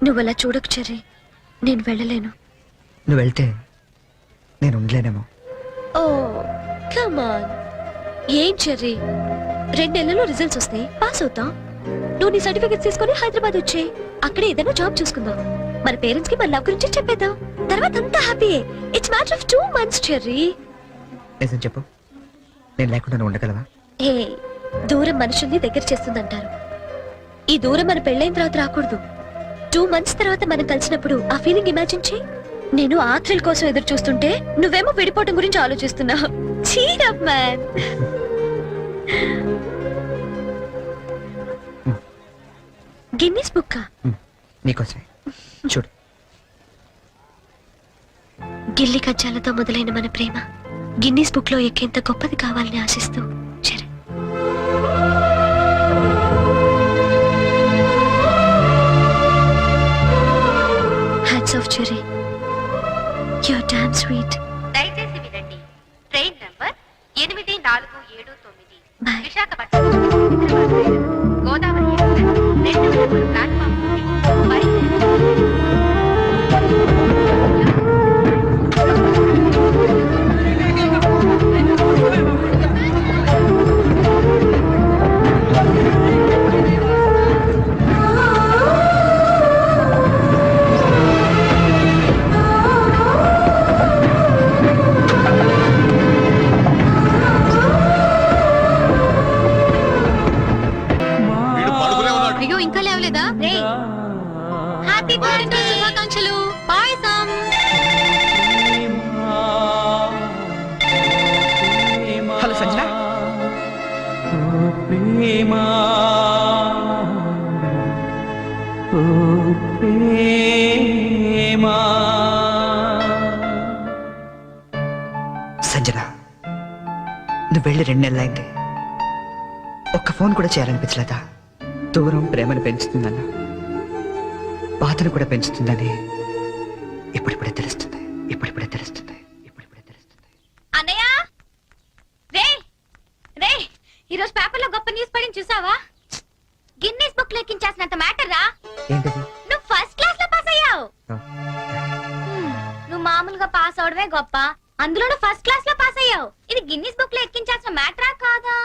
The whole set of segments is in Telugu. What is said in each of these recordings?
నువ్వు అలా చూడకు చెర్రీ, నేను వెళ్ళలేను. నువ్వు వెళ్తే నేను ఉండలేనేమో. ఓ కమాన్. ఏం చెర్రీ, 2 నెలల్లో రిజల్ట్స్ వస్తాయి, పాస్ అవుతాం. నువ్వు నీ సర్టిఫికెట్స్ తీసుకొని హైదరాబాద్ వచ్చే, అక్కడే ఏదైనా జాబ్ చూసుకుందాం. మన పేరెంట్స్ కి మన లవ్ గురించి చెప్పేద్దాం. తర్వాత అంతా హ్యాపీయే. It's matter of 2 months Cherry. నిజం చెప్పు, నేను లేకుండా నువ్వు ఉండగలవా? ఏ దూరం మనుషుల్ని దగ్గర చేస్తుందంటారు. ఈ దూరం మన పెళ్ళైన తర్వాత రాకూడదు. 2 months తర్వాత మనం కలిసినప్పుడు ఆ ఫీలింగ్ ఇమాజిన్ చేయి. నేను ఆ థ్రిల్ కోసం ఎదురు చూస్తుంటే నువ్వేమో విడిపోవటం గురించి ఆలోచిస్తున్నావు. Cheer up man. Guinness book నీకోసమే చూడు. గిల్లి కజ్జాలతో మొదలైన మన ప్రేమ గిన్నిస్ బుక్ లో ఎక్కేంత గొప్పది కావాలని ఆశిస్తూ Charan. Hats off Cherry, you are damn sweet. దయచేసి వినండి. Train number 8479 Visakhapatnam Godavari platform ఇంకా లేవలేదా? హ్యాపీ బర్త్డే, శుభాకాంక్షలు, పాయసం. హలో సంజన. సంజన, నువ్వు వెళ్ళి 2 నెలలైంది. ఒక్క ఫోన్ కూడా చేయాలనిపించలేదా? దూరం ప్రేమను పెంచుతుందన్న, బాధను కూడా పెంచుతుందని ఇప్పుడిప్పుడే తెలుస్తుంది. అన్నయ్య, రే రే, ఈరోజు పేపర్లో గొప్ప న్యూస్ పడింది చూసావా? గిన్నీస్ బుక్ లో ఎక్కించాల్సినంత మ్యాటర్ రా. ఏంటది? నువ్వు ఫస్ట్ క్లాస్ లో పాస్ అయ్యావు. నువ్వు మామూలుగా పాస్ అవడమే గొప్ప, అందులో నువ్వు ఫస్ట్ క్లాస్ లో పాస్ అయ్యావు. ఇది గిన్నీస్ బుక్ లో ఎక్కించాల్సిన మ్యాటరా కాదా?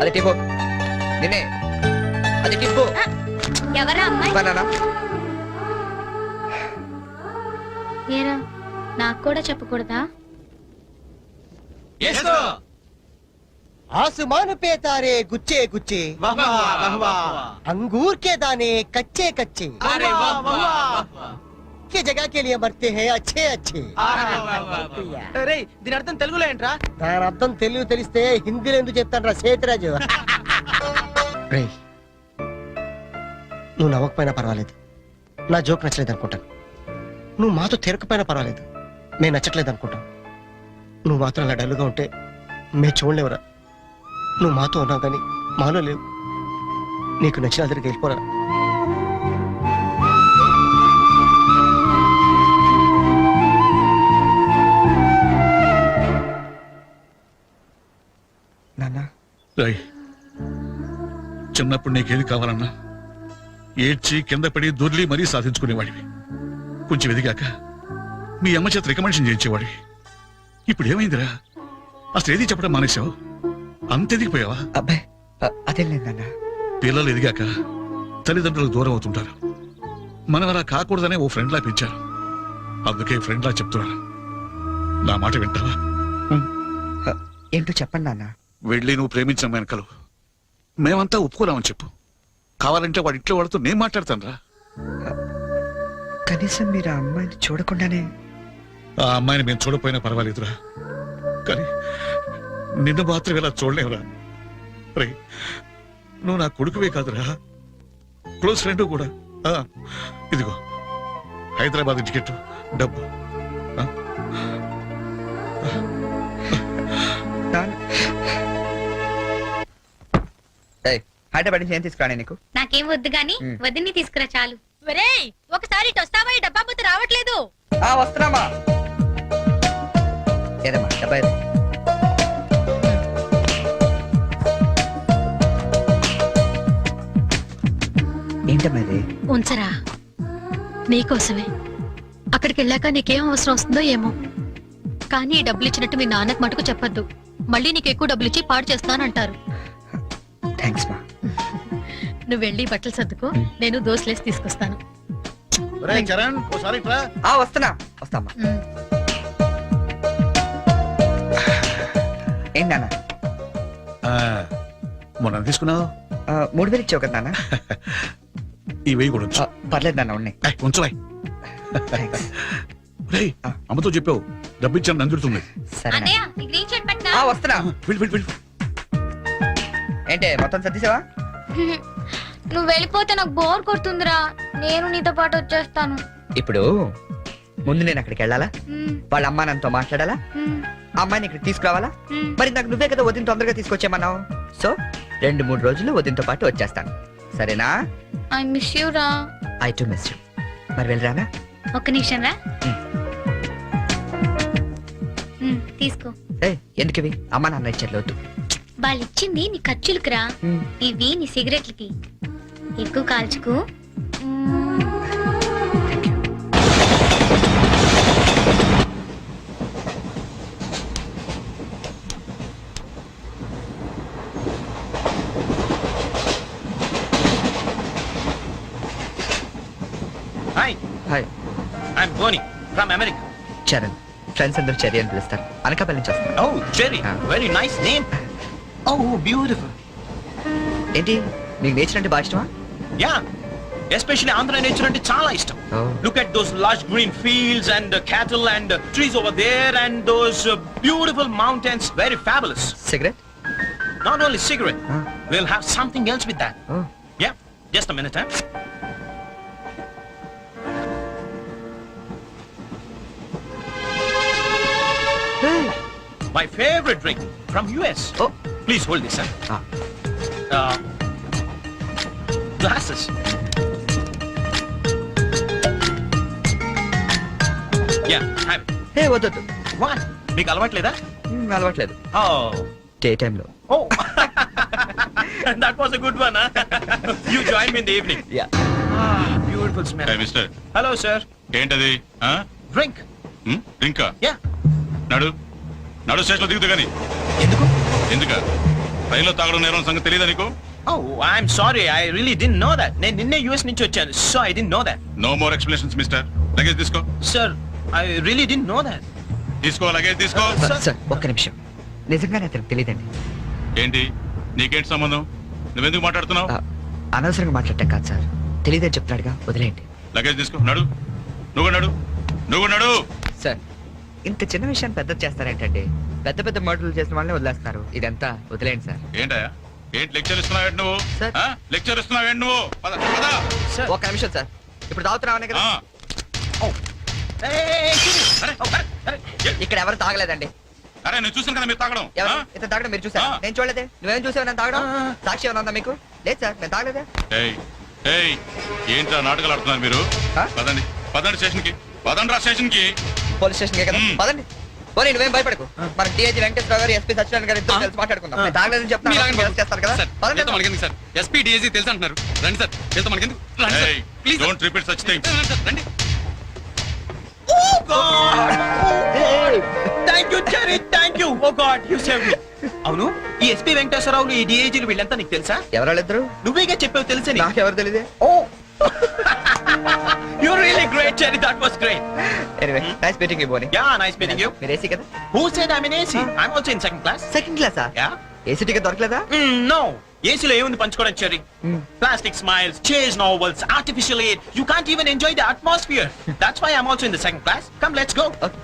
అది టిప్పు నిన్నే, అది టిప్పు. ఎవరా అమ్మాయి? ఏరా, నాకు కూడా చెప్పకూడదా? आसमान पे तारे गुच्छे गुच्छे, अंगूर के दाने कच्चे कच्चे, ये जगह के लिए मरते हैं अच्छे अच्छे. దీని అర్థం తెలుగులో ఏంట్రా? దాని అర్థం తెలుగు తెలిస్తే హిందీలో ఎందుకు చెప్తాను రా సేతురాజు. నువ్వు నవ్వకపోయినా పర్వాలేదు, నా జోక్ నచ్చలేదు అనుకుంటాను. నువ్వు మాతో తిరగకపోయినా పర్వాలేదు, మేము నచ్చట్లేదు అనుకుంటాం. నువ్వు మాత్రం అలా డల్లుగా ఉంటే మేము చూడలేవురా. నువ్వు మాతో ఉన్నావు కానీ మాలో లేవు. నీకు నచ్చిన దగ్గరికి వెళ్ళిపోరా. నాన్న, చిన్నప్పుడు నీకేది కావాలన్నా ఏడ్చి కింద పడి దొర్లి మరీ సాధించుకునేవాడివి. కొంచెం ఎదిగాక మీ అమ్మ చేత రికమెండేషన్ చేయించేవాడివి. ఇప్పుడు ఏమైందిరా? అసలు ఏది చెప్పడం మానేశావు? అంత ఎదిగిపోయావా? అబ్బాయి అదేం లేదు నాన్న. పిల్లలు ఎదిగాక తల్లిదండ్రులకు దూరం అవుతుంటారు. మనం అలా కాకూడదనే ఓ ఫ్రెండ్లా పెంచారు. అందుకే ఫ్రెండ్లా చెప్తున్నాను, నా మాట వింటావా? ఏంటో చెప్పండి నాన్న. వెళ్ళి నువ్వు ప్రేమించిన వెనకలు మేమంతా ఒప్పుకోరామని చెప్పు. కావాలంటే వాడి ఇంట్లో వాడితో నేను మాట్లాడతాను రా. కనీసం మీరు ఆ అమ్మాయిని చూడకుండానే. ఆ అమ్మాయిని మేము చూడపోయినా పర్వాలేదురా, కానీ నిన్ను మాత్రం ఇలా చూడలేవురా. రే, నువ్వు నా కొడుకువే కాదురా, క్లోజ్ ఫ్రెండ్ కూడా. ఇదిగో హైదరాబాద్ టికెట్, డబ్బు. హైదరాబాద్ నుంచి ఏం తీసుకురాని నీకు? నాకేం వద్దు గాని వదిన్ని తీసుకురా చాలు. ఒకసారి వస్తావా? ఈ డబ్బా బుద్ధి రావట్లేదు. వస్తున్నామా? ఏదమ్మా డబ్బా? ఏంటమ్మా ఇది? ఉంచరా నీకోసమే. అక్కడికి వెళ్ళాక నీకేం అవసరం వస్తుందో ఏమో, కానీ ఈ డబ్బులు ఇచ్చినట్టు మీ నాన్నకు మటుకు చెప్పొద్దు. మళ్ళీ నీకు ఎక్కువ డబ్బులు ఇచ్చి పాడు చేస్తానంటారు. థ్యాంక్స్ మా. నువ్వు వెళ్ళి బట్టలు సర్దుకో, నేను దోశలేసి తీసుకొస్తాను. చరణ్ ఒకసారి ఇట్రా. వస్తామ్మా. ఉమ్. ఏంటి నాన్న? మొన్న తీసుకున్నావు 3000 ఇచ్చావు కదా నాన్న? ఈ వెయ్యి కూడా ఉంచు. పర్లేదు నాన్న, ఉన్నాయి. ఉంచలే. థ్యాంక్స్. రేయ్, అమ్మతో చెప్పావు డబ్బు ఇచ్చాను నందుతుంది. సరే నాన్న. అన్నయ్య ఈ గ్రీన్ షర్ట్ పట్టినా వస్తున్నా. వెళ్ళు వెళ్ళు వెళ్ళు. ఏంటి మొత్తం సర్దిసావా? నువ్వు వెళ్ళిపోతే నాకు బోర్ కొడుతుందిరా. నేను నీతో పాటు వచ్చేస్తాను. ఇప్పుడు ముందు నేను అక్కడికి వెళ్ళాలా? వాళ్ళ అమ్మా నాన్నతో మాట్లాడాలా? ఆ అమ్మాయిని ఇక్కడికి తీసుకురావాలా? మరి నాకు నువ్వే కదా వదిన తొందరగా తీసుకొచ్చేమన్నావు. సో 2-3 రోజులు వదినతో పాటు వచ్చేస్తాను, సరేనా? ఐ మిస్ యూ రా. I to miss you. మరి వెళ్ళరానా? ఒక్క నిమిషం రా. తీసుకో. ఎందుకు ఇవి? అమ్మా నాన్న ఇచ్చేది వద్దు. వాళ్ళు ఇచ్చింది నీ ఖర్చులకు రా. ఇవి నీ సిగరెట్లకి. ఎక్కువ కాల్చుకు. Hi, hi, I'm Boni from America. Charan. Friends అందరూ చెర్రీ అని పిలుస్తారు. అనకాపల్లి నుంచి వస్తాను. Oh, Jerry, very nice name. Oh, beautiful. ఏంటి నీకు నేచర్ అంటే బాగా ఇష్టమా? Yeah, especially Andhra nature ante chaala ishtam. Oh. Look at those lush green fields and cattle and trees over there and those beautiful mountains. Very fabulous. Cigarette? Not only cigarette, we'll have something else with that. Oh. Yeah, just a minute, huh? My favorite drink from US. Oh. Please hold this, huh? Glasses. Yeah, have it. వద్దు. What? మీకు అలవాట్లేదా? అలవాట్లేదు. Oh. డే టైంలో. Oh. That was a good one, huh? You join me in the evening. Yeah. Ah, beautiful smell. Mister Hello, sir. ఏంటది? Drink. ఇంకా Yeah. నడు నడు స్టేషన్ లో దిగుతూ గాని. ఎందుక రైల్లో తాగడం నేరం సంగతి తెలియదా నీకు? Oh, I'm sorry. I really didn't know that. నేను నిన్నే US నుంచి వచ్చాను. So I didn't know that. No more explanations mister. Luggage తీసుకో. Sir, I really didn't know that. తీసుకో, లగేజ్ తీసుకో. సార్ ఒక్క నిమిషం. నిజంగానే అతనికి తెలియదండి. ఏంటి నీకేంటి సంబంధం? నువ్వెందుకు మాట్లాడుతున్నావు? అనవసరంగా మాట్లాడటం కాదు సార్, తెలియదని చెప్తున్నాడుగా, వదిలేయండి. లగేజ్ తీసుకో, నడు. నువ్వు నడు, నువ్వు నడు. సార్ ఇంత చిన్న విషయాన్ని పెద్ద చేస్తారేంటండి? పెద్ద పెద్ద మర్డర్లు చేసిన వాళ్ళని వదిలేస్తున్నారు. ఇదంతా వదిలేయండి సార్. ఏంటయ్యా ఏంటి లెక్చర్ ఇస్తున్నావు నువ్వు? సార్. లెక్చర్ ఇస్తున్నావు నువ్వు? పద పద. Sir. ఒక్క నిమిషం సార్, ఇప్పుడు తాగుతున్నామనే కదా. Oh. Hey, అరే అరే. ఇక్కడ ఎవరు తాగలేదండి. అరే నేను చూసాను కదా మీరు తాగడం. ఎవరు ఇతను తాగడం మీరు చూసారా? నేను చూడలేదే. నువ్వేం చూసావు నేను తాగడం? సాక్షి ఏమైనా ఉందా మీకు? లేదు సార్, నేను తాగలేదే. ఏయ్ ఏయ్ ఏంట్రా నాటకాలు ఆడుతున్నారు మీరు? పదండి పదండి స్టేషన్ కి. పదండి రా స్టేషన్ కి. పోలీస్ స్టేషన్ కదా, పదండి. పోనీ నువ్వేం భయపడకు. మన డిఐజీ వెంకటేశ్వర గారు, ఎస్పీ సత్యనారాయణ గారు ఇద్దరు కలిసి మాట్లాడుకుందాం. నేను తాగలేదని చెప్తాను చేస్తారు కదా. పదండి. మనకెందుకు సార్? ఎస్పీ డిఐజీ తెలుసు అంటున్నారు. రండి సార్, వెళ్తాం. మనకెందుకు? రండి sir, please. Don't repeat such things. రండి. Oh God! Thank you, Jerry. Thank you. Oh God, you saved me. అవును, ఈ ఎస్పీ వెంకటేశ్వరరావులు, ఈ డిఐజీలు వీళ్ళంతా నీకు తెలుసా? ఎవరాళ్ళిద్దరు? నువ్వేగా చెప్పావు తెలుసని. నాకెవరు తెలియదే. Oh. You're really great, Jerry. That was great. Anyway, nice meeting you Boney. Yeah, nice meeting you. మీరు ఏసీ కదా? Who said I'm in AC? I'm also in second class. Second క్లాసా? Yeah. ఏసీ టికెట్ దొరకలేదా? No. ఏసీలో ఏముంది పంచుకోవడం, cherry? Plastic smiles, chase novels, artificial air. You can't even enjoy the atmosphere. That's why I'm also in the second class. Come, let's go. Okay.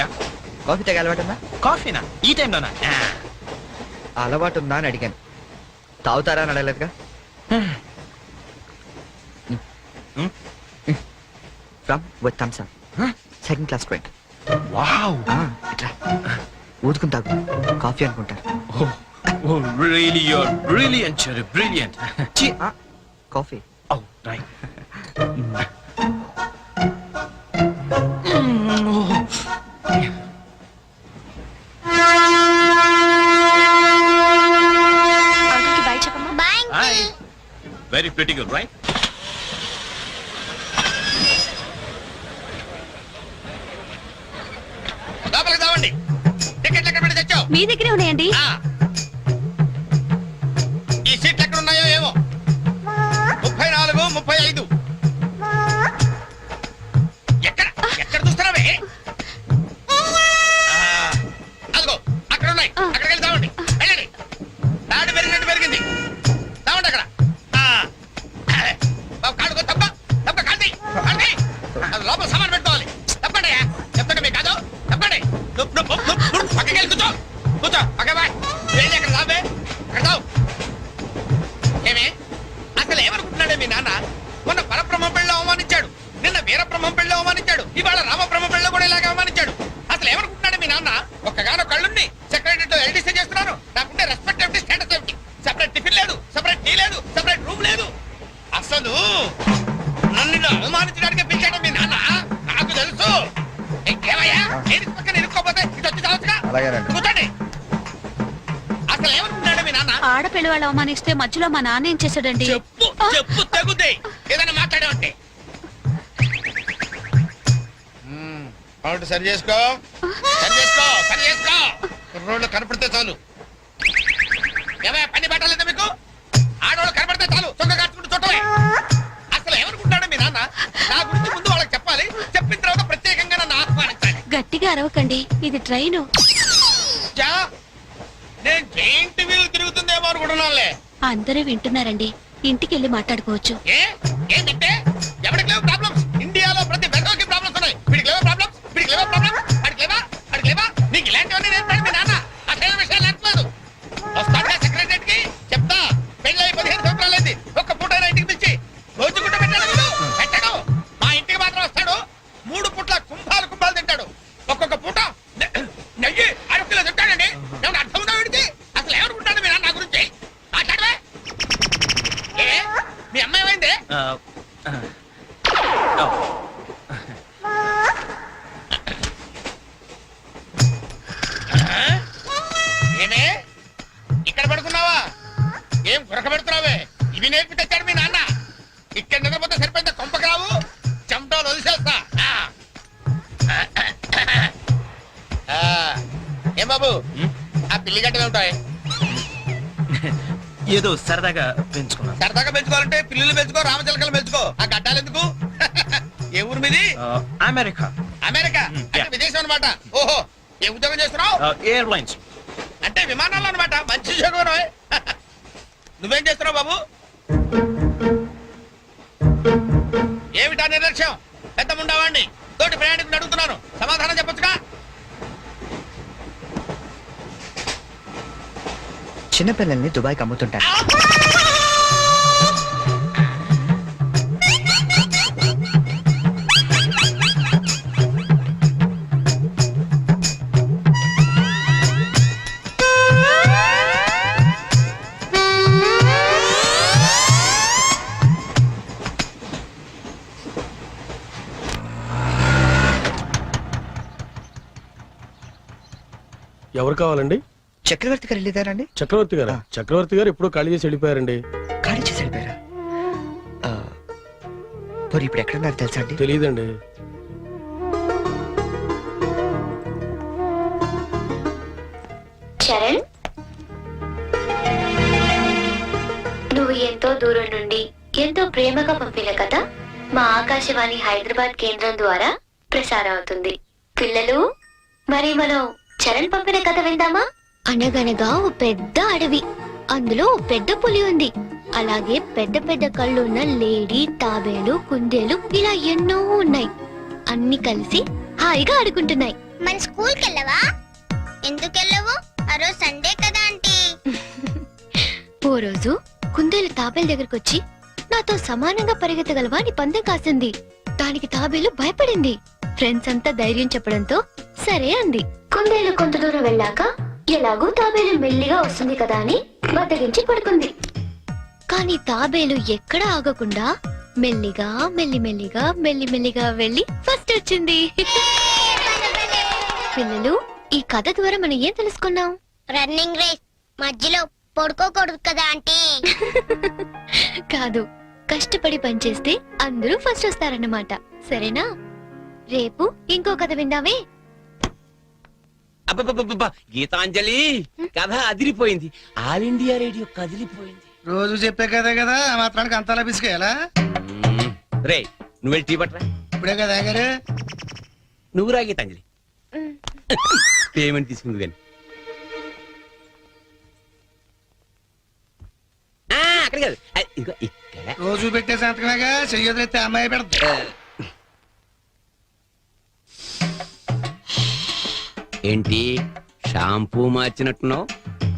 Yeah. Coffee తాగే అలవాటు ఉందా? కాఫీనా? ఈ టైంలోనా? అలవాటు ఉందా అని అడిగాను. తాగుతారా అని అడగలేదుగా. From with thumbs up, second class drink. Wow. ఇట్లా ఊదుకుని తాగు, కాఫీ అనుకుంటారు. Oh, really, you're brilliant, Cherry. Brilliant. Coffee. Oh, right. అంకుల్కి బై చెప్పమ్మా. Hi very pretty good right లోపలికి రావండి. టికెట్లు ఎక్కడ పెట్టి తెచ్చావు? మీ దగ్గరే ఉన్నాయండి. ఆ. ఈ సీట్లు ఎక్కడ ఉన్నాయో ఏమో. 34, 35. ఎక్కడ ఎక్కడ చూస్తున్నావే? అదిగో అక్కడ ఉన్నాయి. అక్కడికి వెళ్ళి తావండి. వెళ్ళండి. తాడు పెరిగినట్టు పెరిగింది. తావండి అక్కడ. బాబు కాడుకో తప్ప తప్ప కాంతి కాంతి లోపల సామాన్ పెట్టుకోవాలి. తప్పండి చెప్తాడు మీకు కాదు. తప్పండి. పక్కకి వెళ్ళి కూర్చో కూర్చో. పక్క బాయ్ వెళ్ళి అక్కడ రాబే. అక్కడ తావు. ఏమే అసలు ఏమనుకుంటున్నాడే మీ నాన్న? మొన్న పరబ్రహ్మ పెళ్ళి అవమానించాడు, నిన్న వీరబ్రహ్మం పెళ్ళి అవమానించాడు, ఇవాళ రామబ్రహ్మ పెళ్ళి కూడా ఇలాగే అవమానించాడు. అసలు ఏమనుకుంటున్నాడు మీ నాన్న? ఒక్కగానో కళ్ళుండి సెక్రటరీతో ఎల్డీసీ చేస్తున్నాను. నాకుంటే రెస్పెక్ట్ ఏమిటి, స్టేటస్ ఏమిటి? సెపరేట్ టిఫిన్ లేదు, సెపరేట్ టీ లేదు, సెపరేట్ రూమ్ లేదు. అసలు నన్ను ఇలా అవమానించడానికి పిలిచాడు మీ నాన్న. నాకు తెలుసు. ఏమయ్యా నేను పక్కన ఇరుక్కోపోతే ఇటు వచ్చి చావచ్చుగా. కూర్చోండి. అసలు ఏమనుకుంటున్నాడు మీ నాన్న? ఆడపిల్ల వాళ్ళు అవమానిస్తే మధ్యలో మా నాన్న ఏం చేశాడండి? చెప్పు చెప్పు తగ్గుద్ది. ఏదైనా మాట్లాడావంటే అవును. సరి చేసుకో సరి చేసుకో సరి చేసుకో. రోడ్లు కనపడితే చాలు. ఏమయ్య పని పట్టాలేదా మీకు? ఆడవాళ్ళు కనపడితే చాలు చొక్క కట్టుకుంటూ చుట్టమే. అసలు ఏమనుకుంటాడు మీ నాన్న? నా గురించి ముందు వాళ్ళకి చెప్పాలి. చెప్పిన తర్వాత ప్రత్యేకంగా నన్ను ఆహ్వానించాలి. గట్టిగా అరవకండి, ఇది ట్రైను. చా, నేను జైంట్ వీల్ తిరుగుతుందేమో అనుకుంటున్నానులే. అందరూ వింటున్నారండి, ఇంటికి వెళ్ళి మాట్లాడుకోవచ్చు. ఏంటంటే ఎవరికి లేవు ప్రాబ్లమ్స్? ఇండియాలో ప్రతి వెదోకి ప్రాబ్లమ్స్ ఉన్నాయి. వీడికి లేవా ప్రాబ్లమ్స్? వీడికి లేవా ప్రాబ్లమ్స్? అడికి లేవా? అడికి లేవా? నీకు ఇలాంటివన్నీ నేర్పాడు మీ నాన్న. అసలు విషయాలు నేర్పలేదు. వస్తాడా సెక్రటరీకి చెప్తా. పెళ్ళి 15 సంవత్సరాలైంది. ఒక్క పూట ఇంటికి పిలిచి రోజు గుడ్డ పెట్టాడు. పెట్టాడు. మా ఇంటికి మాత్రం వస్తాడు. 3 పూట్ల కుంభాలు కుంభాలు తింటాడు. ఒక్కొక్క పూట నెయ్యి 6 కిలో తింటాడండి. ఏమన్నా అర్థం ఉందా వీడికి? అసలు ఏమనుకుంటాడు మీ నాన్న నా గురించి? మాట్లాడవే. మీ అమ్మాయి ఏమైంది? ఏమే ఇక్కడ పడుకున్నావా? ఏం గురక పెడుతున్నావే? ఇవి నేర్పి తెచ్చాడు మీ నాన్న. ఇక్కడ నిద్రపోతే సరిపోయింది. కొంపకి రావు, చెమటలు వదిలేస్తా. ఏం బాబు ఆ పిల్లి గడ్డలు ఉంటాయి? ఏదో సరదాగా పెంచుకున్నాను. సరదాగా పెంచుకోవాలంటే పిల్లులు పెంచుకో, రామచిలకలు పెంచుకో. ఆ గడ్డాలు ఎందుకు? ఏ ఊరు మీది? అమెరికా అమెరికా అంటే విదేశం అనమాట. ఓహో, ఏ ఉద్యోగం చేస్తున్నావు? ఎయిర్లైన్స్. అంటే విమానాలు అనమాట. మంచి ఉద్యోగం. నువ్వేం చేస్తున్నావు బాబు? ఏమిటా నిర్లక్ష్యం? పెద్ద ఉండవాడిని తోటి ప్రయాణికుని అడుగుతున్నాను, సమాధానం చెప్పొచ్చుగా. చిన్నపిల్లల్ని దుబాయ్కి అమ్ముతుంటారు. ఎవరు కావాలండి? చక్రవర్తి గారు వెళ్ళేదారండి? చక్రవర్తి గారు. చక్రవర్తి గారు ఎప్పుడో ఖాళీ చేసి వెళ్ళిపోయారండి. ఖాళీ చేసి వెళ్ళిపోయారా? మరి ఇప్పుడు ఎక్కడున్నారు తెలుసా అండి? తెలియదండి. చరణ్, నువ్వు ఎంతో దూరం నుండి ఎంతో ప్రేమగా పంపిన కథ మా ఆకాశవాణి హైదరాబాద్ కేంద్రం ద్వారా ప్రసారం అవుతుంది. పిల్లలు, మరి మనం చరణ్ పంపిన కథ విందామా? అనగనగా ఓ పెద్ద అడవి, అందులో ఓ పెద్ద పులి ఉంది. అలాగే పెద్ద పెద్ద కళ్ళున్న లేడీ, తాబేలు, కుందేలు ఇలా ఎన్నో ఉన్నాయి. అన్ని కలిసి హాయిగా ఆడుకుంటున్నాయి. మన స్కూల్ కి వెళ్ళవా? ఎందుకు వెళ్ళవు? ఆ రోజు సండే కదా ఆంటీ. ఓ రోజు కుందేలు తాబేలు దగ్గరకు వచ్చి, నాతో సమానంగా పరిగెత్తగలవా అని పందెం కాసింది. దానికి తాబేలు భయపడింది. ఫ్రెండ్స్ అంతా ధైర్యం చెప్పడంతో సరే అంది. కుందేలు కొంత దూరం వెళ్ళాక ఎలాగూ తాబేలు మెల్లిగా వస్తుంది కదా అని బద్దగించి పడుకుంది. కాని తాబేలు ఎక్కడ ఆగకుండా మెల్లిగా మెల్లిమెల్లిగా మెల్లిమెల్లిగా వెళ్ళి ఫస్ట్ వచ్చింది. పిల్లలు, ఈ కథ ద్వారా మనం ఏం తెలుసుకున్నాం? రన్నింగ్ రేస్ మధ్యలో పడుకోకూడదు కదా ఆంటీ. కాదు, కష్టపడి పనిచేస్తే అందరూ ఫస్ట్ వస్తారన్నమాట. సరేనా? రేపు ఇంకో కథ విందామే. అబ్బబ్బబ్బబ్బ, గీతాంజలి కథ అదిరిపోయింది. ఆల్ ఇండియా రేడియో కదిలిపోయింది. రోజు చెప్పే కదే కదా ఆ మాత్రానికి అంతలా పిసికేయాలా? రే నువ్వు వెళ్ళి టీ పట్టరా. ఇప్పుడే కదా గారు నువ్వు రా గీతాంజలి. పేమెంట్ తీసుకుంది కానీ అక్కడ కాదు, ఇదిగో ఇక్కడ. రోజు పెట్టే సంతకమేగా చెయ్యొదిలేస్తే అమ్మాయి పెడతా. ఏంటి షాంపూ మార్చినట్టున్నావు?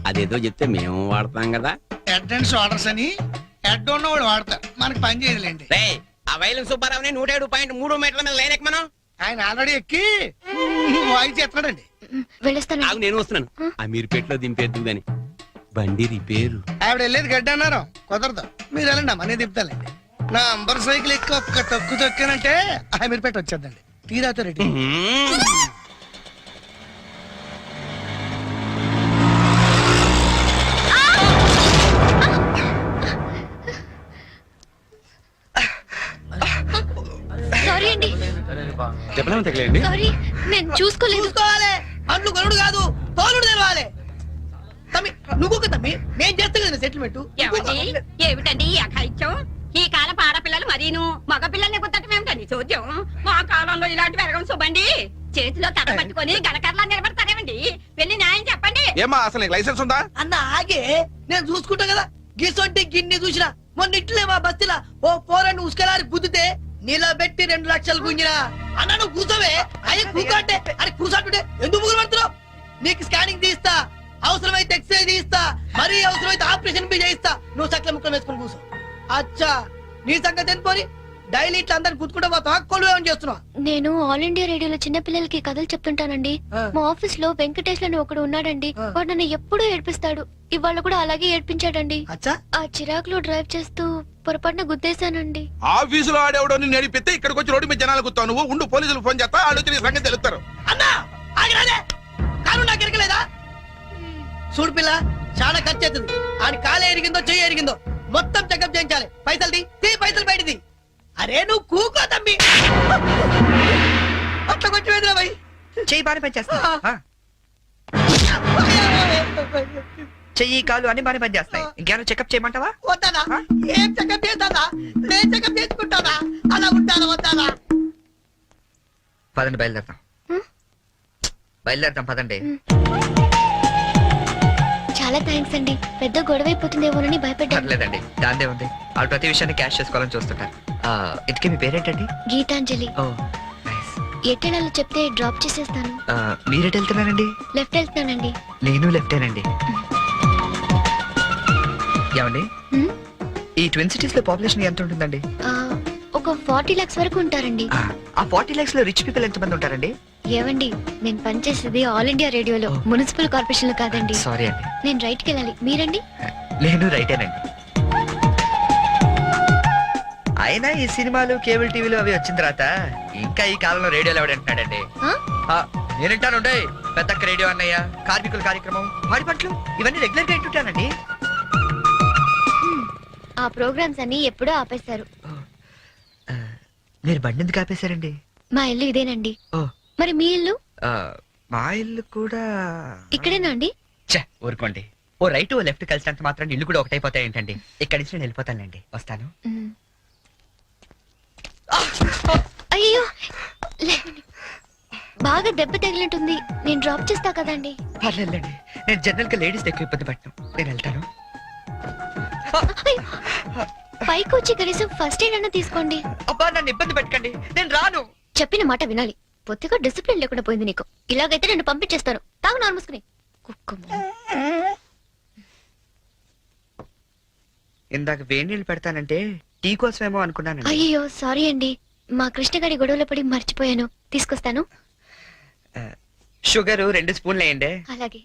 అదేదో చెప్తే మేము వాడతాం కదా. హెడ్ అండ్ షోల్డర్స్ అని హెడ్ ఉన్నవాడు వాడతారు, మనకి పని చేయదులేండి. రే ఆ వైలం సుబ్బారావుని 107.3 మీటర్ల మీద లైన్ ఎక్కమను. ఆయన ఆల్రెడీ ఎక్కి వాయిస్ చేస్తున్నాడండి. వెళ్ళొస్తాను. ఆగు, నేను వస్తున్నాను. ఆ మీరుపేటలో దింపేద్దు గాని బండి రిపేరు. ఆవిడ వెళ్ళేది గడ్డ అన్నారు, కుదరదు. మీరు వెళ్ళండి అమ్మా, నేను దింపుతానండి. నా అంబర్ సైకిల్ ఎక్కి ఒక్క తొక్కు తొక్కానంటే ఆ మీరు పెట్టి వచ్చేద్దండి. తీరాతో రెడ్డి. సారీ అండి, చెప్పలేము తగిలేండి. సారీ, నేను చూసుకోలేదు. చూసుకోవాలి, అండ్లు గరుడు కాదు తోలుడు తెలవాలి. తమ్మి నువ్వు తమ్మి, నేను చేస్తా కదా సెటిల్మెంట్. ఏమిటండి ఈ అఘాయిత్యం? ఈ కాలం ఆడపిల్లలు మరీను మగ పిల్లల్ని గుర్తటం ఏమిటండి చూద్దాం. మా కాలంలో ఇలాంటి వెరగం చూబండి. చేతిలో కథ పట్టుకొని గణకర్లా నిలబడతారేమండి? వెళ్ళి న్యాయం చెప్పండి. ఏమా అసలు నీకు లైసెన్స్ ఉందా? అన్న ఆగే, నేను చూసుకుంటా కదా. గిసొంటి గిన్ని చూసినా మొన్న ఇట్లే మా బస్తీలా ఓ పోరని ఉసుకలారి గుద్దితే నిలబెట్టి 2 లక్షలు గుంజినా. అన్న నువ్వు కూర్చోవే. అయ్యి కూకంటే అరే కూర్చోంటుంటే ఎందుకు ముగ్గురు పడుతున్నావు? నీకు స్కానింగ్ తీస్తా, అవసరమైతే ఎక్స్రే తీస్తా, మరీ అవసరమైతే ఆపరేషన్ బి చేయిస్తా. నువ్వు చక్కల ముక్కలు వేసుకుని కూర్చో. అచ్చా, నీ సంగతి ఎందుకోని డైలీ ఇట్లా అందరిని గుర్తుకుంటా పోతావా? కొలు ఏమని చేస్తున్నావా? నేను ఆల్ ఇండియా రేడియోలో చిన్న పిల్లలకి కథలు చెప్తుంటానండి. మా ఆఫీస్ లో వెంకటేష్ అని ఒకడు ఉన్నాడండి. వాడు నన్ను ఎప్పుడూ ఏడ్పిస్తాడు. ఇవాళ కూడా అలాగే ఏడ్పించాడండి. అచ్చా, ఆ చిరాకులో డ్రైవ్ చేస్తూ పొరపాటున గుద్దేశానండి. ఆఫీసులో ఆడేవాడు నిన్ను నడిపితే ఇక్కడికి వచ్చి రోడ్డు మీద జనాలు గుర్తావు. నువ్వు ఉండు, పోలీసులు ఫోన్ చేస్తా, వాళ్ళు నీ సంగతి తెలుస్తారు. అన్నా ఆగిరాదే, కాను నాకు ఎరగలేదా? చూడు పిల్ల, చాలా ఖర్చు అవుతుంది. ఆడి కాలే ఎరిగిందో చెయ్యి ఎరిగిందో మొత్తం చెకప్ చేయించాలి. పైసలు తీ పైసలు బయటిది. అరే నువ్వు కూకో తమ్మి. అట్లా కొట్టి వేదిరా భయ్. చెయ్యి బాగానే పనిచేస్తా. చెయ్యి కాలు అన్ని బాగానే పనిచేస్తాయి. ఇంకేమైనా చెకప్ చేయమంటావా? వద్దానా? ఏం చెకప్ చేస్తానా? నేను చెకప్ చేసుకుంటానా? అలా ఉంటానా వద్దానా? పదండి, బయలుదేరతాం. బయలుదేరతాం పదండి. చాలా థ్యాంక్స్ అండి. పెద్ద గొడవ అయిపోతుందేమోనని భయపడ్డాను. పర్లేదండి, దాందే ఉంది. వాళ్ళు ప్రతి విషయాన్ని క్యాష్ చేసుకోవాలని చూస్తుంటారు. ఇంతకీ మీ పేరేంటండి? గీతాంజలి. ఓ నైస్. ఎట్టెళ్ళాలో చెప్తే డ్రాప్ చేసేస్తాను. మీరెట్ వెళ్తున్నారండి? లెఫ్ట్ వెళ్తున్నానండి. నేను లెఫ్టేనండి. ఏమండి, హ్మ్? ఈ ట్విన్ సిటీస్ లో పాపులేషన్ ఎంత ఉంటుందండి? ఒక 40 lakhs వరకు ఉంటారండి. ఆ 40 lakhs లో రిచ్ పీపుల్ ఎంత మంది ఉంటారండి? ఏవండి, నేను పనిచేసేది ఆల్ ఇండియా రేడియోలో, మున్సిపల్ కార్పొరేషన్ లో కాదండి. సారీ అండి. నేను రైట్ కి వెళ్ళాలి. మీరండి? నేను రైటేనండి. అయినా ఈ సినిమాలు కేబుల్ టీవీలు అవి వచ్చిన తర్వాత ఇంకా ఈ కాలంలో రేడియోలో ఎవడంటున్నాడండి? ఆ? నేనంటాను పెద్దక్క రేడియో అన్నయ్య, కార్మికుల కార్యక్రమం, వాడి పట్లు ఇవన్నీ రెగ్యులర్ గా వింటుంటానండి. ఆ ప్రోగ్రామ్స్ అన్ని ఎప్పుడో ఆపేశారు. మీరు బండి ఎందుకు ఆపేశారండి? మా ఇల్లు ఇదేనండి. ఓ. మరి మీ ఇల్లు? మా ఇల్లు కూడా ఇక్కడేనా అండి? ఊరుకోండి. ఓ రైట్ ఓ లెఫ్ట్ కలిసినంత మాత్రం ఇల్లు కూడా ఒకటైపోతాయి ఏంటండి? ఇక్కడి నుంచి నేను వెళ్ళిపోతానండి. వస్తాను. మ్. అయ్యో, లేవండి. బాగా దెబ్బ తగిలినట్టుంది. నేను డ్రాప్ చేస్తా కదండి. పర్లేదండి, నేను జనరల్ గా లేడీస్ ఎక్కువ ఇబ్బంది పట్టాను. నేను వెళ్తాను. పైకి వచ్చి కనీసం ఫస్ట్ ఎయిడ్ అన్న తీసుకోండి. అబ్బా, నన్ను ఇబ్బంది పెట్టకండి, నేను రాను. చెప్పిన మాట వినాలి. పొత్తిగా డిసిప్లిన్ లేకుండా పోయింది నీకు. ఇలాగైతే నేను పంపించేస్తాను. తాగు నారు మూసుకుని. కుక్క. ఇందాక వేడి నీళ్ళు పెడతానంటే టీ కోసమేమో అనుకున్నానండి. అయ్యో సారీ అండి. మా కృష్ణ గారి గొడవలో పడి మర్చిపోయాను. తీసుకొస్తాను. షుగర్ 2 స్పూన్లు వేయండి. అలాగే.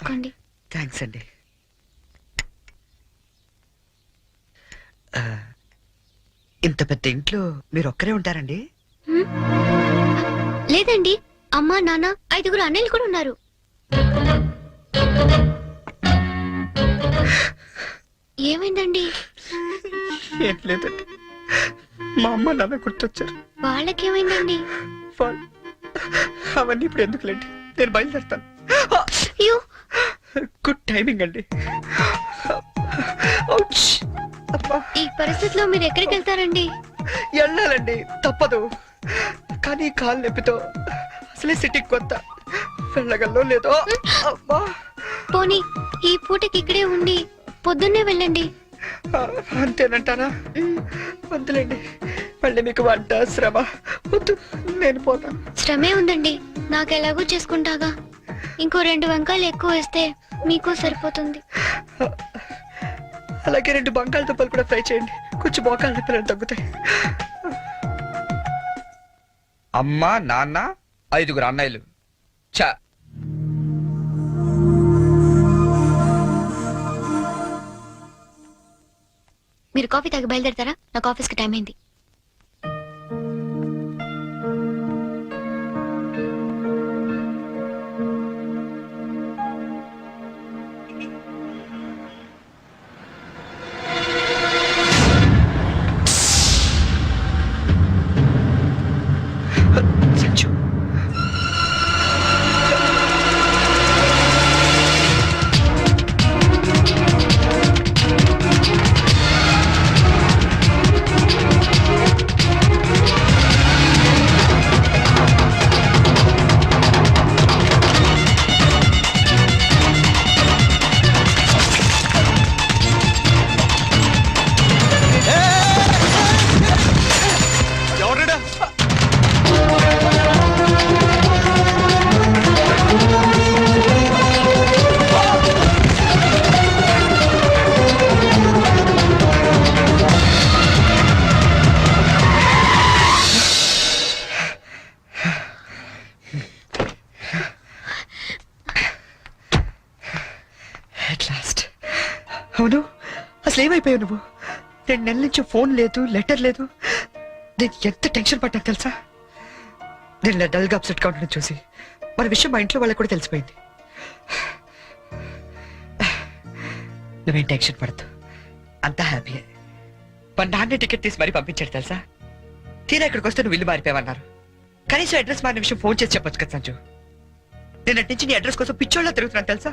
తీసుకోండి. థ్యాంక్స్ అండి. ఆ, ఇంత పెద్ద ఇంట్లో మీరు ఒక్కరే ఉంటారండి? లేదండి, అమ్మా నాన్న 5 అన్నయ్యలు కూడా ఉన్నారు. ఏమైందండి? ఏం లేదండి, మా అమ్మ నాన్న గుర్తొచ్చారు. వాళ్ళకేమైందండి? అవన్నీ ఇప్పుడు ఎందుకులేండి, నేను బయలుదేరుతాను. అయ్యో, గుడ్ టైమింగ్ అండి. ఔచ్! అబ్బా, ఈ పరిస్థితిలో మీరు ఎక్కడికి వెళ్తారండి? వెళ్ళాలండి, తప్పదు. కానీ కాలు నొప్పితో అసలే సిటీకి కొత్త, వెళ్ళగల్లో లేదో. అబ్బా, పోనీ ఈ పూటకి ఇక్కడే ఉండి పొద్దున్నే వెళ్ళండి. అంతేనంటారా? వద్దులేండి, మళ్ళీ మీకు వంట శ్రమ వద్దు, నేను పోతాను. శ్రమే ఉందండి, నాకు ఎలాగో చేసుకుంటాగా. ఇంకో 2 వంకాయలు ఎక్కువ వేస్తే మీకు సరిపోతుంది. అలాగే 2 బంగాళదుంపలు కూడా ఫ్రై చేయండి, కొంచెం మోకాళ్ళ నొప్పులు తగ్గుతాయి. అమ్మ నాన్న 5 అన్నయ్యలు. చా, మీరు కాఫీ తాగి బయలుదేరతారా? నాకు ఆఫీస్కి టైం అయింది. సంచు, ఎవరు? at last. అవును, అసలు ఏమైపోయావు నువ్వు? 2 నెలల నుంచి ఫోన్ లేదు, లెటర్ లేదు. నేను ఎంత టెన్షన్ పడ్డా తెలుసా? నేను ఇలా డల్గా అప్సెట్గా ఉండడం చూసి మన విషయం మా ఇంట్లో వాళ్ళకి కూడా తెలిసిపోయింది. నువ్వేం టెన్షన్ పడద్దు, అంతా హ్యాపీయే. మా నాన్న టికెట్ తీసి మరీ పంపించాడు తెలుసా? తీరా ఇక్కడికి వస్తే నువ్వు ఇల్లు మారిపోయావన్నారు. కనీసం అడ్రస్ మారిన విషయం ఫోన్ చేసి చెప్పొచ్చు కదా సంజు. నేను అటు నుంచి నీ అడ్రస్ కోసం పిచ్చోళ్ళ తిరుగుతున్నాను తెలుసా?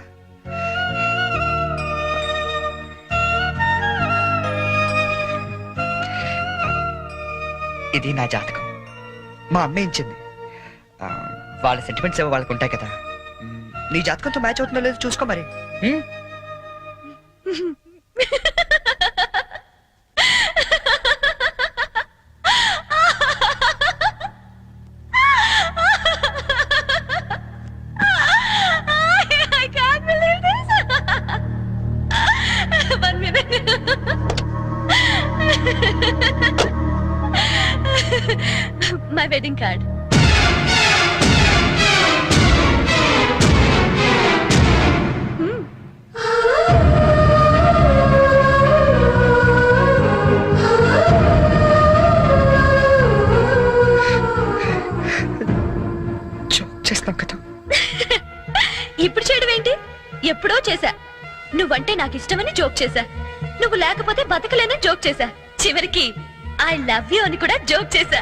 ఇది నా జాతకం, మా అమ్మ ఇచ్చింది. వాళ్ళ సెంటిమెంట్స్ ఏవో వాళ్ళకు ఉంటాయి కదా. నీ జాతకంతో మ్యాచ్ అవుతుందో లేదో చూసుకో మరి. I can't believe this. 1 minute. My wedding card. చేస్తాం కదా. ఇప్పుడు చేయడం ఏంటి? ఎప్పుడో చేశా. నువ్వంటే నాకు ఇష్టమని జోక్ చేశా. నువ్వు లేకపోతే బతకలేనని జోక్ చేశా. చివరికి ఐ లవ్ యూ అని కూడా జోక్ చేశా.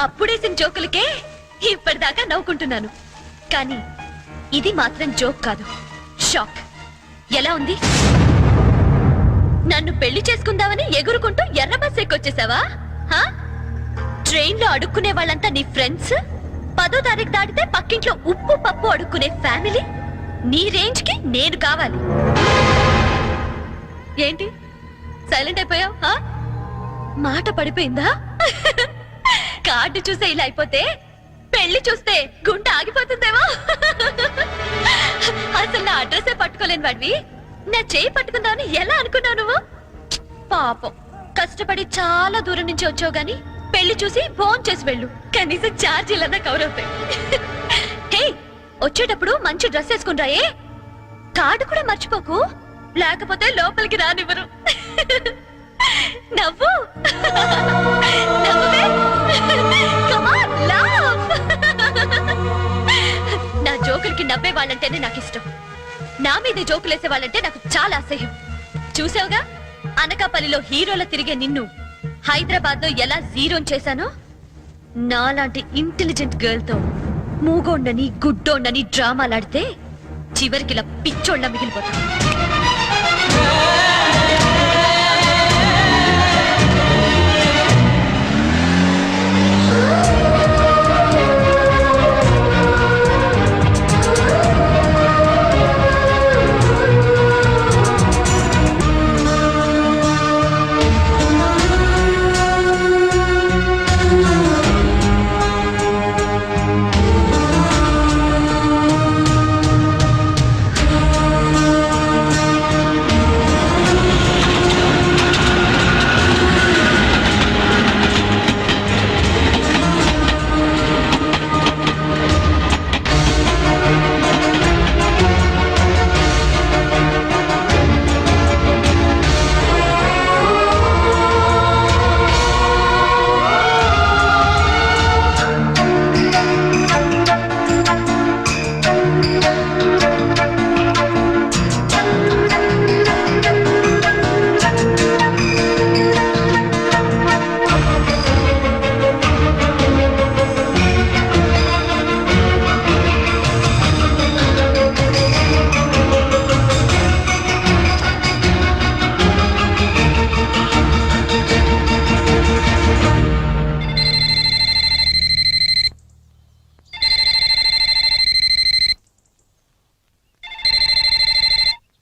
అప్పుడేసిన జోకులకే ఇప్పటిదాకా నవ్వుకుంటున్నాను. కానీ ఇది మాత్రం జోక్ కాదు, షాక్. ఎలా ఉంది? నన్ను పెళ్లి చేసుకుందామని ఎగురుకుంటూ ఎర్ర బస్ ఎక్కొచ్చేసావా? ట్రైన్ లో అడుక్కునే వాళ్ళంతా నీ ఫ్రెండ్స్, 10వ తారీఖు దాటితే పక్కింట్లో ఉప్పు పప్పు అడుక్కునే ఫ్యామిలీ. నీ రేంజ్ కి నేను కావాలి. ఏంటి సైలెంట్ అయిపోయావు? మాట పడిపోయిందా? కార్డు చూసే ఇలా అయిపోతే పెళ్లి చూస్తే గుండె ఆగిపోతుందేమో. అసలు నా అడ్రస్సే పట్టుకోలేని వాడివి నా చేయి పట్టుకుందామని ఎలా అనుకున్నావు నువ్వు? పాపం, కష్టపడి చాలా దూరం నుంచి వచ్చావు గాని పెళ్లి చూసి ఫోన్ చేసి వెళ్ళు, కనీసం ఛార్జీలన్నా కవర్ అవుతాయి. హే, వచ్చేటప్పుడు మంచి డ్రెస్ వేసుకుని రాయే. కార్డు కూడా మర్చిపోకు, లేకపోతే లోపలికి రానివ్వరు. నవ్వు నవ్వే. Come on, laugh. నా జోకులకి నవ్వే వాళ్ళంటేనే నాకు ఇష్టం. నా మీద జోకులేసే వాళ్ళంటే నాకు చాలా అసహ్యం. చూసావుగా, అనకాపల్లిలో హీరోల తిరిగే నిన్ను హైదరాబాద్ లో ఎలా జీరో చేశానో. నాలాంటి ఇంటెలిజెంట్ గర్ల్ తో మూగోండని గుడ్డోండని డ్రామాలాడితే చివరికి ఇలా పిచ్చోళ్ళ మిగిలిపోతా.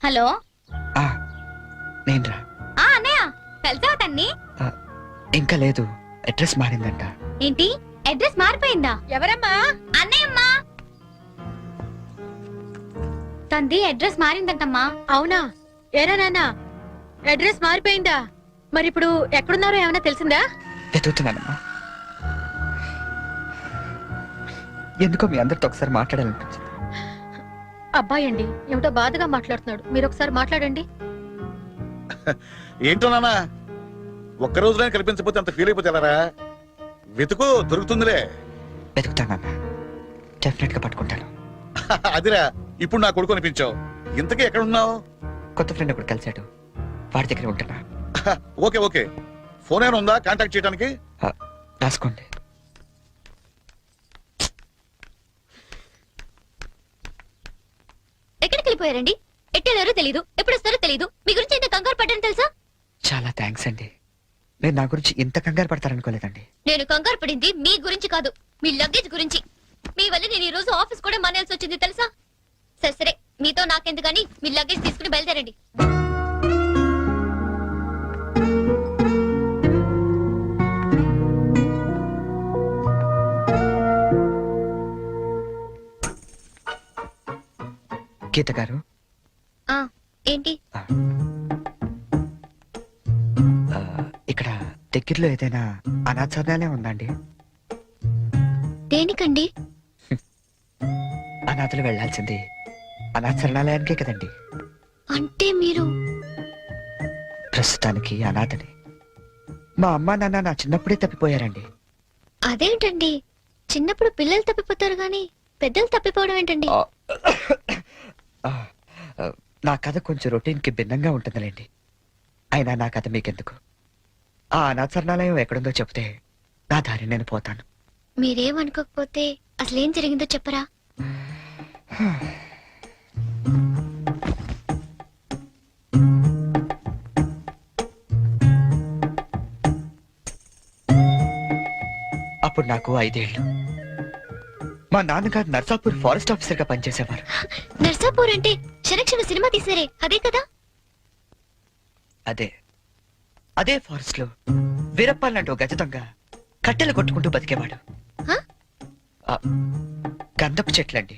హలో. నేనురా. అన్నయ్య కలిసావా తన్ని? ఇంకా లేదు, అడ్రస్ మారిందంట. ఏంటి, అడ్రస్ మారిపోయిందా? ఎవరమ్మా? అన్నయ్యమ్మా. తంది అడ్రస్ మారిందంటమ్మా. అవునా? ఏరా నాన్న, అడ్రస్ మారిపోయిందా? మరి ఇప్పుడు ఎక్కడున్నారో ఏమైనా తెలిసిందా? వెతుకుతున్నానమ్మా. ఎందుకో మీ అందరితో ఒకసారి మాట్లాడాలనిపించింది. అబ్బాయి అండి ఏమిటో బాధగా మాట్లాడుతున్నాడు, మీరు ఒకసారి మాట్లాడండి. ఏంటో నాన్న, ఒక్క రోజులైనా కనిపించకపోతే అంత ఫీల్ అయిపోతారా? వెతుకు, దొరుకుతుందిలే. వెతుకుతానన్నా, డెఫినెట్ గా పట్టుకుంటాను. అదిరా, ఇప్పుడు నా కొడుకు అనిపించావు. ఇంతకీ ఎక్కడ ఉన్నావు? కొత్త ఫ్రెండ్ ఒకటి కలిశాడు, వాడి దగ్గర ఉంటున్నా. ఓకే ఓకే, ఫోన్ ఏమైనా ఉందా కాంటాక్ట్ చేయడానికి? రాసుకోండి. ఎక్కడికి వెళ్ళిపోయారండి? ఎట్టెళ్ళారో తెలీదు, ఎప్పుడు వస్తారో తెలీదు. మీ గురించి ఎంత కంగారు పడ్డాను తెలుసా? చాలా థ్యాంక్స్ అండి. మీరు నా గురించి ఇంత కంగారు పడతారనుకోలేదండి. నేను కంగారు పడింది మీ గురించి కాదు, మీ లగేజ్ గురించి. మీ వల్ల నేను ఈ రోజు ఆఫీస్ కూడా మానేయాల్సి వచ్చింది తెలుసా? సరే సరే, మీతో నాకెందుకు కానీ మీ లగేజ్ తీసుకుని బయలుదేరండి. గీత గారు, ఏంటి? ఇక్కడ దగ్గరలో ఏదైనా అనాథాలయాలే ఉందండి? దేనికండి? అనాథలు వెళ్లాల్సింది అనాథరణాలయానికే కదండి. అంటే మీరు ప్రస్తుతానికి అనాథని. మా అమ్మా నాన్న నా చిన్నప్పుడే తప్పిపోయారండి. అదేంటండి, చిన్నప్పుడు పిల్లలు తప్పిపోతారు గాని పెద్దలు తప్పిపోవడం ఏంటండి? నా కథ కొంచెం రొటీన్ కి భిన్నంగా ఉంటుందిలేండి. అయినా నా కథ మీకెందుకు? ఆ అనాథరణాలయం ఎక్కడుందో చెప్తే నా దారి నేను పోతాను. మీరేమనుకోకపోతే అసలేం జరిగిందో చెప్పరా? అప్పుడు నాకు 5 ఏళ్ళు. మా నాన్నగారు నర్సాపూర్ ఫారెస్ట్ ఆఫీసర్ గా పనిచేసేవారు. నర్సాపూర్ అంటే శరక్షణ సినిమా తీసారే అదే కదా? అదే అదే ఫారెస్ట్ లో వీరప్పాలంటూ గజతంగా కట్టెలు కొట్టుకుంటూ బతికేవాడు. గంధపు చెట్లండి.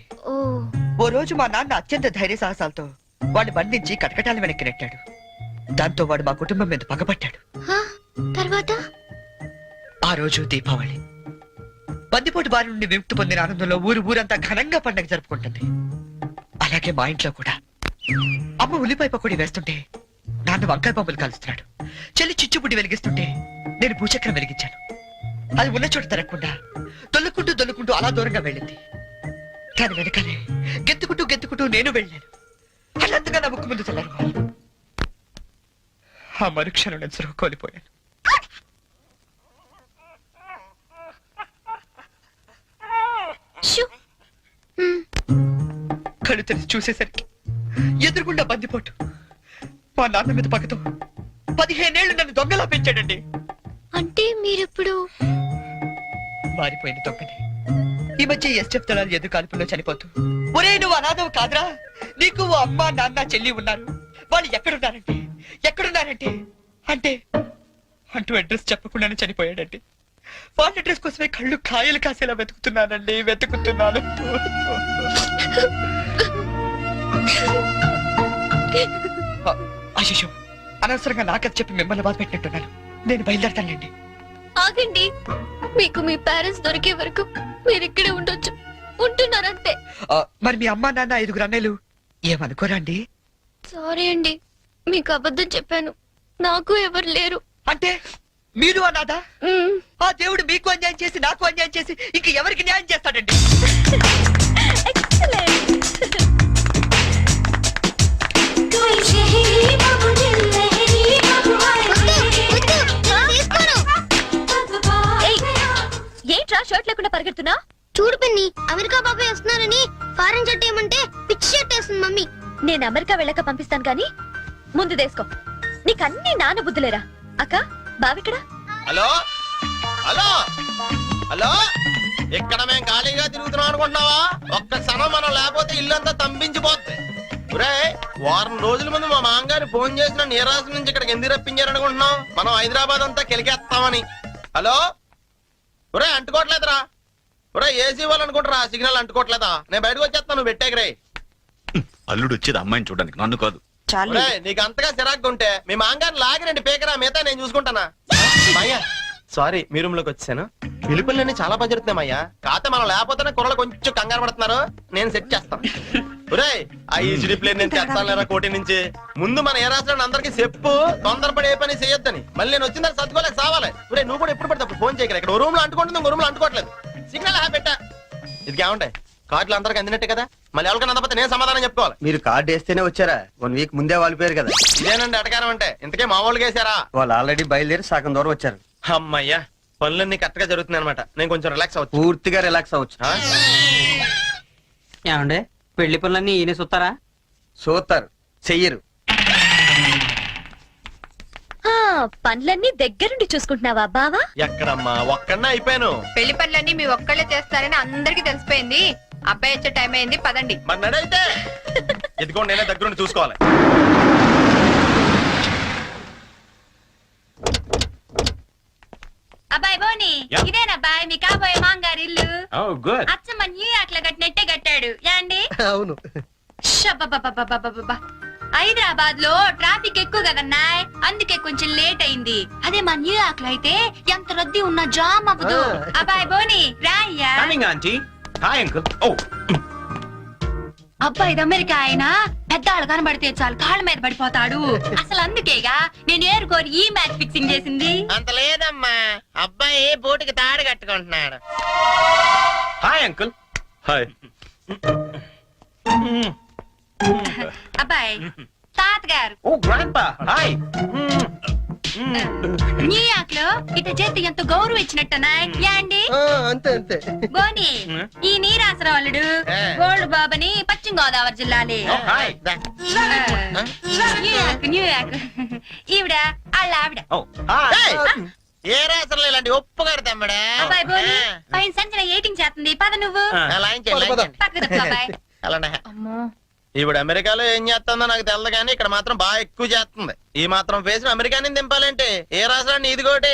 ఓ రోజు మా నాన్న అత్యంత ధైర్య సాహసాలతో వాడిని బంధించి కటకటాల వెనక్కి నెట్టాడు. దాంతో వాడు మా కుటుంబం మీద పగబట్టాడు. తర్వాత ఆ రోజు దీపావళి. బందిపోటు బారి నుండి విముక్తి పొందిన ఆనందంలో ఊరంతా ఘనంగా పండగ జరుపుకుంటుంది. అలాగే మా ఇంట్లో కూడా అమ్మ ఉల్లిపాయ పకోడీ వేస్తుంటే నాన్న వంకాయ పంపులు కాలుస్తున్నాడు. చెల్లి చిచ్చుబుడ్డి వెలిగిస్తుంటే నేను భూచక్రం వెలిగించాను. అది ఉన్న చోట తిరగకుండా దొల్లుకుంటూ అలా దూరంగా వెళ్ళింది. దాని వెనకాలే గెత్తుకుంటూ నేను వెళ్ళాను. అల్లంతగా నా ముక్కు ముందు చల్లారు. ఆ మరుక్షణం నేను సృహ కోల్పోయాను. షూ. కళ్ళు తెరిచి చూసేసరికి ఎదురుగుండా బందిపోటు. మా నాన్న మీద పక్కతో 15 ఏళ్ళు నన్ను దొంగలా పెంచాడండి. అంటే మీరిప్పుడు మారిపోయిన దొంగని. ఈ మధ్య ఎస్టెఫ్ దళాలు ఎదురు కాల్పుల్లో చనిపోతూ, ఒరే నువ్వు అనాథవు కాదురా, నీకు ఓ అమ్మ నాన్న చెల్లి ఉన్నారు, వాళ్ళు ఎక్కడున్నారంటే అంటే అంటూ అడ్రస్ చెప్పకుండానే చనిపోయాడండి. వాళ్ళ అడ్రస్ కోసమే కళ్ళు కాయలు కాసేలా వెతుకుతున్నాను. అశిషు, అనవసరంగా నాకది చెప్పి మిమ్మల్ని బాధ పెట్టినట్టున్నాను. నేను బయలుదేరతానండి. ఆగండి. మీకు మీ పేరెంట్స్ దొరికే వరకు మీరు ఇక్కడే ఉండొచ్చు. ఉంటున్నారంతే. మరి మీ అమ్మ నాన్న 5 అన్నయ్యలు ఏమనుకోరా అండి? సారీ అండి, మీకు అబద్ధం చెప్పాను. నాకు ఎవరు లేరు. అంటే మీరు అనాథా? ఆ దేవుడు మీకు అన్యాయం చేసి నాకు అన్యాయం చేసి ఇంక ఎవరికి న్యాయం చేస్తాడండి? ఏంట్రా షర్ట్ లేకుండా పరిగెడుతున్నా? చూడు పిన్ని, అమెరికా బాబాయ్ వస్తున్నారని ఫారెన్ షర్ట్ ఏమంటే పిచ్చి షర్ట్ వేస్తుంది మమ్మీ. నేను అమెరికా వెళ్ళక పంపిస్తాను గాని ముందు దేసుకో. నీకన్నీ నాన్న బుద్ధులేరా? అక్క బావిక్కడ? హలో హలో హలో, ఇక్కడ మేము ఖాళీగా తిరుగుతున్నాం అనుకుంటున్నావా? ఒక్క క్షణం మనం లేకపోతే ఇల్లంతా తంపించిపోద్ది. ఒరే, వారం రోజుల ముందు మా మామగారు ఫోన్ చేసిన నీరాజు నుంచి ఇక్కడికి ఎందుకు రప్పించారనుకుంటున్నాం? మనం హైదరాబాద్ అంతా కెలికేస్తామని. హలో ఒరే, అంటుకోవట్లేదురా? ఒరే, ఏసీ వాళ్ళు అనుకుంటారా సిగ్నల్ అంటుకోవట్లేదా? నేను బయటకు వచ్చేస్తాను, నువ్వు పెట్టేకరే. అల్లుడు వచ్చేది అమ్మాయిని చూడడానికి, నన్ను కాదు. ఒరే, నీకు అంతగా చిరాకు ఉంటే మీ మామగారిని లాగి రండి పేకరా, మిగతా నేను చూసుకుంటానా. మాయ్యా సారీ, మీ రూమ్ లోకి వచ్చాను. పిలుపులన్నీ చాలా బాగా జరుగుతున్నామయ్యా. కాకపోతే మనం లేకపోతేనే కుర్రలు కొంచెం కంగారు పడుతున్నారు. నేను సెట్ చేస్తాను. ఒరే, ఆ ఈజీ ప్లేన్ నేను తెస్తాను కోటి నుంచి. ముందు మన ఏ రాష్ట్రాన్ని అందరికీ చెప్పు, తొందరపడి ఏ పని చేయొద్దని. మళ్ళీ నేను వచ్చిన సర్దుకోలేక సావాలి. ఒరే, నువ్వు కూడా ఎప్పుడు పడితే అప్పుడు ఫోన్ చేయగలరు. ఇక్కడ రూమ్ లో అంటుకుంటుంది, ఇంకో రూమ్ లో అంటుకోవట్లేదు. సిగ్నల్ పెట్టా. ఇది ఏముంటాయి, కార్డులు అందరికి అందినట్టే కదా. మళ్ళీ ఎవరికైనా అందకపోతే నేను సమాధానం చెప్పుకోవాలి. మీరు కార్డు వేస్తేనే వచ్చారా? 1 వీక్ ముందే వాళ్ళు పేరు కదా. ఇదేనండి అటకారం అంటే. ఇంతకే మా వాళ్ళు వేసారా? వాళ్ళు ఆల్రెడీ బయలుదేరి సగం దూరం వచ్చారు. అమ్మయ్యా, పనులన్నీ కరెక్ట్ గా జరుగుతున్నాయి అనమాట. నేను కొంచెం రిలాక్స్ అవచ్చు. పూర్తిగా రిలాక్స్ అవ్వచ్చు. ఏమండే పెళ్లి పనులన్నీ ఈయన చూస్తారా? సూతారు, చెయ్యరు. పనులన్నీ దగ్గరుండి చూసుకుంటున్నావా బావా? ఎక్కడమ్మా, ఒక్కడనే అయిపోయాను. పెళ్లి పనులన్నీ మీ ఒక్కళ్ళే చేస్తారని అందరికి తెలిసిపోయింది. అబ్బాయి వచ్చే టైం అయింది, పదండి. మరి నడైతే ఎదుగో, నేనే దగ్గరుండి చూసుకోవాలి. అబ్బాయి బోని, Yeah. ఇదేనబ్బాయి మీ కాబోయే మాంగారు ఇల్లు. Oh, good. అచ్చమ్మ న్యూయార్క్ లో కట్టినట్టే కట్టాడు. యాండి అవును. షబ్బబ్బబ్బబ్బబ్బబ్బబ్బ. హైదరాబాద్ లో ట్రాఫిక్ ఎక్కువ కదన్నాయ్, అందుకే కొంచెం లేట్ అయింది. అదే మా న్యూయార్క్ లో అయితే ఎంత రద్దీ ఉన్నా జామ్ అవ్వదు. అబ్బాయి బోని రాయ్యా. Coming, auntie. Hi, uncle. Oh. అబ్బాయి ఇది అమెరికా అయినా పెద్దాళ్ళు కనబడితే చాలు కాళ్ళ మీద పడిపోతాడు. అసలు అందుకేగా నేను ఏరుకోరి ఈ మ్యాచ్ ఫిక్సింగ్ చేసింది. అంత లేదమ్మా, అబ్బాయి బోటుకి తాడు కట్టుకుంటున్నాడు. Hi, uncle. హాయ్. అబ్బాయి తాతగారు Oh, grandpa. Hi. న్యూయార్క్ లో ఇట చేతి ఎంతో గౌరవం ఇచ్చినట్టనా యాండి. అంతే అంతే. బోని, ఈ నీరాసరాలుడు గోల్డ్ బాబని పశ్చిమ గోదావరి జిల్లాలే. Oh, hi. న్యూయార్క్ ఈవిడ వాళ్ళ ఆవిడ. Oh, hi. ఏ రాత్రులు ఇలాంటి ఒప్పు కడతామ్మడా. అబ్బాయి బోని పైన సంచన ఎయిటింగ్ చేస్తుంది, పద నువ్వు పక్కకు తప్పు అబ్బాయి. అమ్మో, ఇప్పుడు అమెరికాలో ఏం చేస్తుందో నాకు తెలదు కానీ ఇక్కడ మాత్రం బాగా ఎక్కువ చేస్తుంది. ఈ మాత్రం ఫేస్ అమెరికాని దింపాలంటే ఏ రాష్ట్రాన్ని ఇది కోటి.